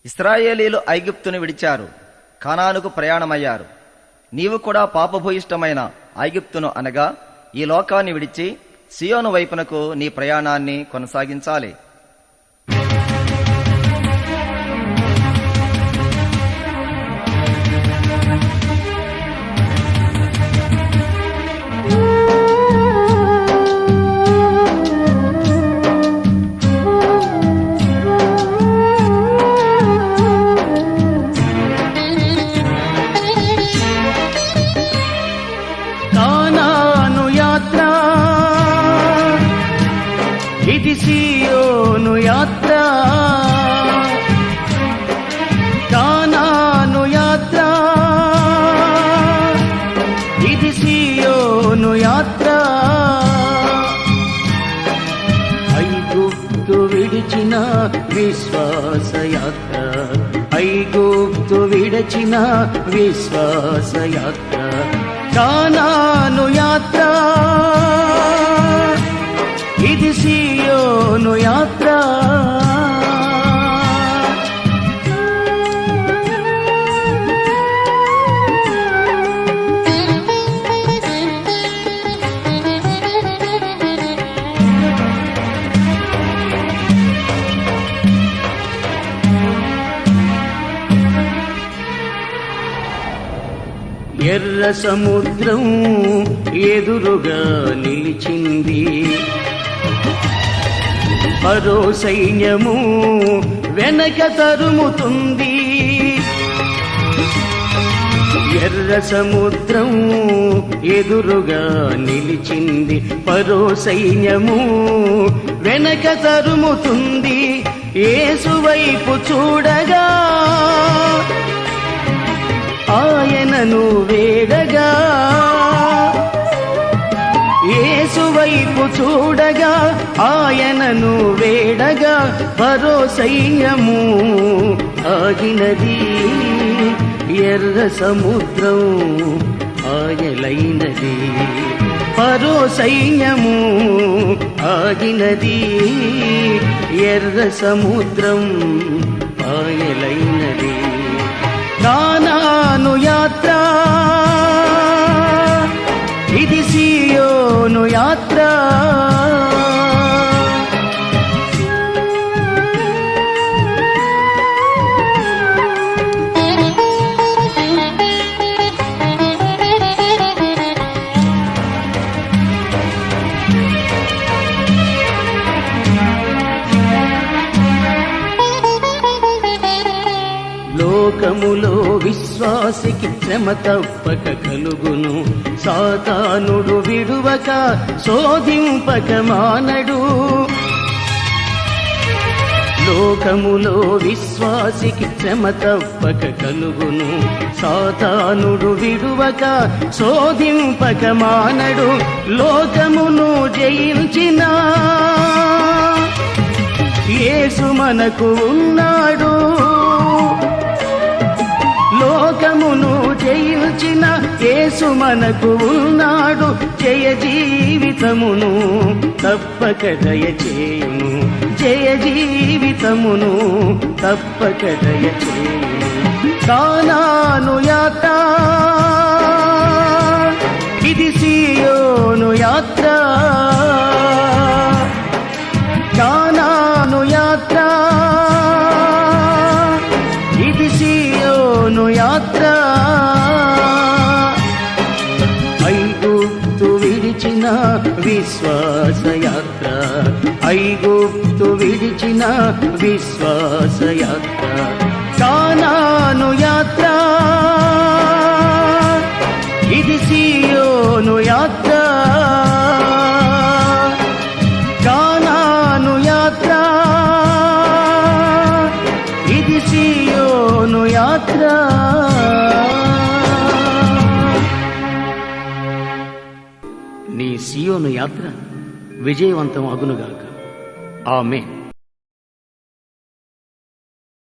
ఇశ్రాయేలీలు ఐగుప్తును విడిచారు, కానానుకు ప్రయాణమయ్యారు. నీవు కూడా పాపభూయిష్టమైన ఐగుప్తును అనగా ఈ లోకాన్ని విడిచి సియోను వైపునకు నీ ప్రయాణాన్ని కొనసాగించాలి. ఇది సియోను యాత్ర, కానాను యాత్ర, ఇది సియోను యాత్ర. ఐగుప్తు విడిచిన విశ్వాస యాత్ర, ఐగుప్తు విడిచిన విశ్వాస యాత్ర, కానాను యాత్ర, ఇది సియోను యాత్ర. ఎర్ర సముద్రం ఎదురుగా నిలిచింది, ఫరో సైన్యము వెనక తరుముతుంది. ఎర్ర సముద్రం ఎదురుగా నిలిచింది, ఫరో సైన్యము వెనక తరుముతుంది. యేసు వైపు చూడగా ఆయనను వేడగా, యేసు వైపు చూడగా ఆయనను వేడగా, ఫరో సైన్యము ఆగినది. ఎర్ర సముద్రం ఆయలైనది, ఫరో సైన్యము ఆగినది. ఎర్ర సముద్రం ఆయలైనది. కానాను యాత్ర, ఇది సియోను యాత్ర. లోకములో విశ్వాసికి శ్రమ తప్పక కలుగును, సాతానుడు విడువక శోధింపక మానడు. లోకములో విశ్వాసికి శ్రమ తప్పక కలుగును, సాతానుడు విడువక శోధింపక మానడు. లోకమును జయించిన యేసు మనకు ఉన్నాడు, లోకమును జయించిన యేసు మనకు ఉన్నాడు. జయ జీవితమును తప్పక దయచేయును, జయ జీవితమును తప్పక దయచేయును. కానాను యాత్ర, ఇది సియోను యాత్ర, కానాను యాత్ర, ఇది సియోను యాత్ర. ఐగుప్తు విడిచిన విశ్వాస యాత్ర, ఐగుప్తు విడిచిన విశ్వాస యాత్ర, కానాను యాత్ర, ఇది సియోను యాత్ర, కానాను యాత్ర, ఇది సియోను యాత్ర. నీ సియోను యాత్ర విజయవంతం అగునుగాక. ఆమేన్.